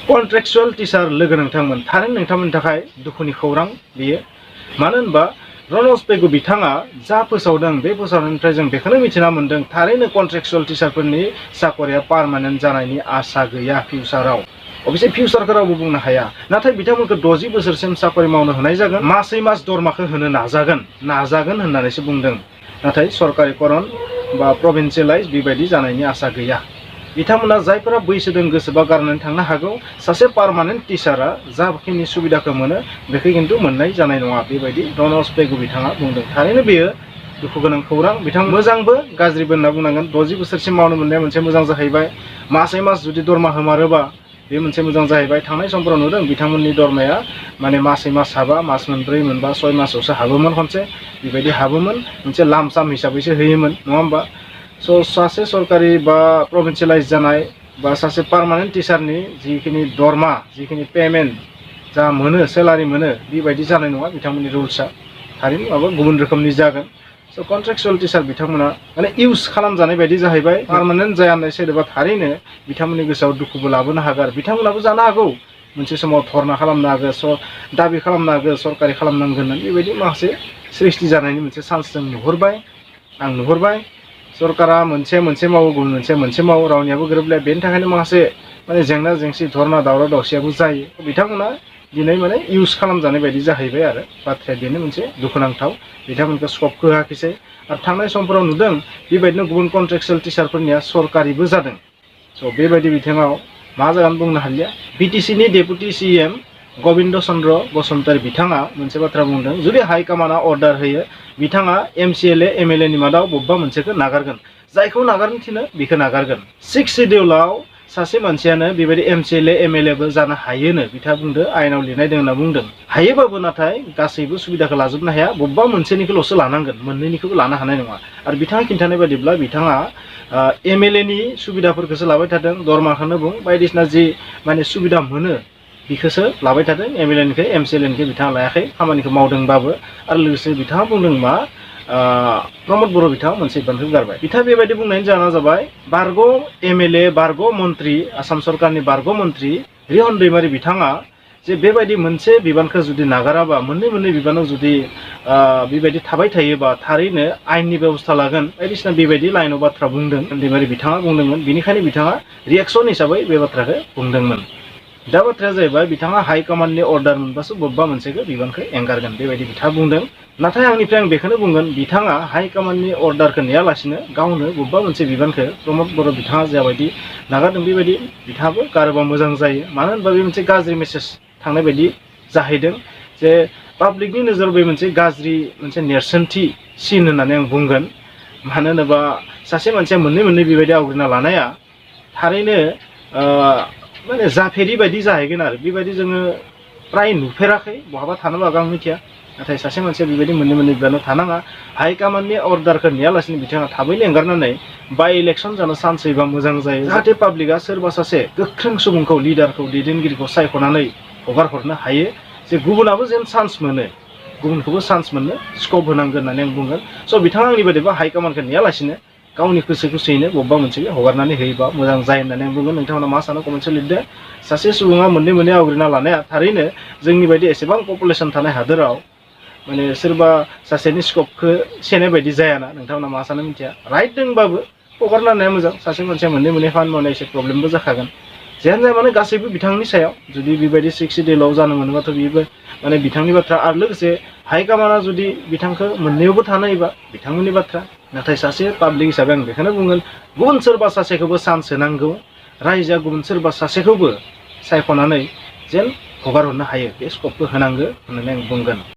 कन्ट्रेक्चुअल teacher लोगो नोंथांमोन थारैनो नोंथांमोननि थाखाय दुखुनि खौरां बेयो मानो होनबा रनज पेगु बिथाङा जा फोसावदों बे फोसावनायनिफ्राय जों बेखौनो मिथिना मोन्दों थारैनो कन्ट्रेक्चुअल टिचारफोरनि साकरिया पार्मानेन्ट जानायनि आसा गैया फिउचाराव अबयसे फिउचारखौ रावबो बुंनो हाया नाथाय बिथांमोनखौ 60 बोसोरसिम साकरि मावनो होनाय जागोन मासै मास दरमाखौ होनो नाजागोन होननानैसो बुंदों नाथाय सरकारिकरन बा प्रभिन्सियेलाइज बेबायदि जानायनि आसा गैया बिथांमोना जायफोरा बैसो दं गोसोबा गारनानै थांनो हागौ सासे पार्मानेन्ट टिचारा जाखिनि सुबिदाखौ मोनो बेखौ खिन्थु मोननाय जानाय नङा बेबायदि रनज पेगु बिथाङा बुंदों थारैनो बेयो दुखु गोनां खौरां बिथां मोजांबो गाज्रिबो होनना बुंनांगोन 60 बोसोरसिम मावनो मोननाया मोनसे मोजां जाहैबाय मासै मास जुदि दरमा होमारोबा बे मोनसे मोजां जाहैबाय थांनाय समफोराव नुदों बिथांमोननि दरमाया माने मासै मास हाबा मास मोनब्रै मोनबा 6 मासावसो हाबोमोन खनसे बेबायदि हाबोमोन मोनसे लामसाम हिसाबैसो होयोमोन नङा होमबा सासे सरकारि बा प्रभिन्सियेलाइज जानाय बा सासे पार्मानेन्ट टिचारनि जिखिनि दरमा जिखिनि पेमेन्ट जा मोनो सेलारि मोनो बेबायदि जानाय नङा बिथांमोननि रुल्सआ थारैनो माबा गुबुन रोखोमनि जागोन कन्ट्रेक्चुअल टिचार बिथांमोना माने इउज खालामजानाय बायदि जाहैबाय पार्मानेन्ट जाया होननाय सोदोबा थारैनो बिथांमोननि गोसोआव दुखुबो लाबोनो हागौ बिथांमोनाबो जानो हागौ मोनसे समाव धरना खालामनो हागौ दाबि खालामनो हागौ सरकारि खालामनांगोन होननानै बेबायदि माखासे सृष्टि जानायनि मोनसे चान्स जों नुहुरबाय सरकारा मोनसे मावो गुबुन मोनसे मावो रावनियाबो गोरोबलाया बेनि थाखायनो माखासे माने जेंना जेंसि धरना दावराव दावसियाबो जायो बिथांमोना दिनै माने इउज खालामजानाय बायदि जाहैबाय आरो बाथ्राया बेनो मोनसे दुखुनांथाव बिथांमोनखौ स्कपखौ होआखिसै आरो थांनाय समफोराव नुदों बेबायदिनो गुबुन कन्ट्रेक्चुअल टिचारफोरनिया सरकारिबो जादों बेबायदि बिथिङाव मा जागोन बुंनो हालिया बिटिसिनि डेपुटि सिएम गबिन्द चन्द्र बसुमतारी बिथाङा मोनसे बाथ्रा बुंदों जुदि हाइकमान्डआ अर्डार होयो बिथाङा एमसिएलए एमएलए मादाव बबेबा मोनसेखौ नागारगोन जायखौ नागारनो थिनो बेखौ नागारगोन 6 सिडिउलाव सासे मानसियानो बेबायदि एमसिएलए एमएलएबो जानो हायोनो बिथाङा बुंदों आयेनाव लिरनाय दं होनना बुंदों हायोबाबो नाथाय गासैबो सुबिदाखौ लाजोबनो हाया बबेबा मोनसेनिखौल'सो लानांगोन मोननैनिखौबो लानो हानाय नङा आरो बिथाङा खिन्थानाय बायदिब्ला बिथाङा एमएलएनि सुबिदाफोरखौसो लाबाय थादों दरमाखौनो बुं बायदिसिना जि माने सुबिदा मोनो बेखौसो लाबाय थादों एमएलएनिखौ एमसिएलएनिखौ बिथाङा लायाखै खामानिखौ मावदोंबाबो आरो लोगोसे बिथाङा बुंदों मा प्रमद बर' बिथाङा मोनसे बिबानखौ गारबाय बिथाङा बेबायदि बुंनायनि जाहोना जाबाय बारग' एमएलए बारग' मन्त्रि आसाम सरकारनि बारग' मन्त्रि रिहन दैमारि बिथाङा जे बेबायदि मोनसे बिबानखौ जुदि नागाराबा मोननै बिबानाव जुदि बेबायदि थाबाय थायोबा थारैनो आयेननि बेबस्था लागोन बायदिसिना बेबायदि लाइनाव बाथ्रा बुंदों दैमारि बिथाङा बुंदोंमोन बेनिखायनो बिथाङा रिएक्सन हिसाबै बे बाथ्राखौ बुंदोंमोन दा बाथ्राया जाहैबाय बिथाङा हाइकमान्डनि अर्डार मोनबासो बबेबा मोनसेखौ बिबानखौ एंगारगोन बेबायदि बिथाङा बुंदों नाथाय आंनिफ्राय आं बेखौनो बुंगोन बिथाङा हाइकमान्डनि अर्डारखौ नेयालासिनो गावनो बबेबा मोनसे बिबानखौ प्रमद बर' बिथाङा जाबायदि नागारदों बेबायदि बिथाङाबो गारोबा मोजां जायो मानो होनबा बे मोनसे गाज्रि मेसेज थांनाय बायदि जाहैदों जे पाब्लिकनि नोजोराव बे मोनसे गाज्रि मोनसे नेरसोनथि सिन होननानै आं बुंगोन मानो होनोबा सासे मानसिया मोननै बेबायदि आवग्रिना लानाया थारैनो माने जाफेरि बायदि जाहैगोन आरो बेबायदि जोङो प्राय नुफेराखै बहाबा थानोबो हागौ आं मिथिया नाथाय सासे मानसिया बेबायदि मोननै बिबानाव थानाङा हाइकमान्डनि अर्डारखौ नेयालासिनो बिथाङा थाबैनो एंगारनानै बाय इलेक्सन जानो चान्स होयोबा मोजां जायो जाहाथे पाब्लिकआ सोरबा सासे गोख्रों सुबुंखौ लिडारखौ दैदेनगिरिखौ सायख'नानै हगार हरनो हायो जे गुबुनाबो जेन चान्स मोनो गुबुनखौबो चान्स मोननो स्कप होनांगोन होननानै आं बुंगोन बिथाङा आंनि बायदिबा हाइकमान्डखौ नेयालासिनो गावनि गोसोयैनो बबेबा मोनसेखौ हगारनानै होयोबा मोजां जायो होननानै आं बुंगोन नोंथांमोना मा सानो कमेन्टआव लिरदो सासे सुबुङा मोननै आवग्रिना लानाया थारैनो जोंनि बायदि एसेबां पपुलेसन थानाय हादोराव माने सोरबा सासेनि स्कपखौ सेनाय बायदि जायाना नोंथांमोना मा सानो मिथिया राइट दंबाबो हगारना होनाया मोजां सासे मानसिया मोननै खामानि मावनाय एसे प्रब्लेमबो जाखागोन जेयानो जाया माने गासैबो बिथांनि सायाव जुदि बेबायदि 6 सिडिउलाव जानो मोनोबाथ' बेबो माने बिथांनि बाथ्रा आरो लोगोसे हाइकमान्डआ जुदि बिथांखौ मोननैयावबो थानो होयोबा बिथांमोननि बाथ्रा नाथाय सासे पाब्लिक हिसाबै आं बेखौनो बुंगोन गुबुन सोरबा सासेखौबो चान्स होनांगौ रायजोआ गुबुन सोरबा सासेखौबो सायख'नानै जेन हगार हरनो हायो बे स्कपखौ होनांगौ होननानै आं बुंगोन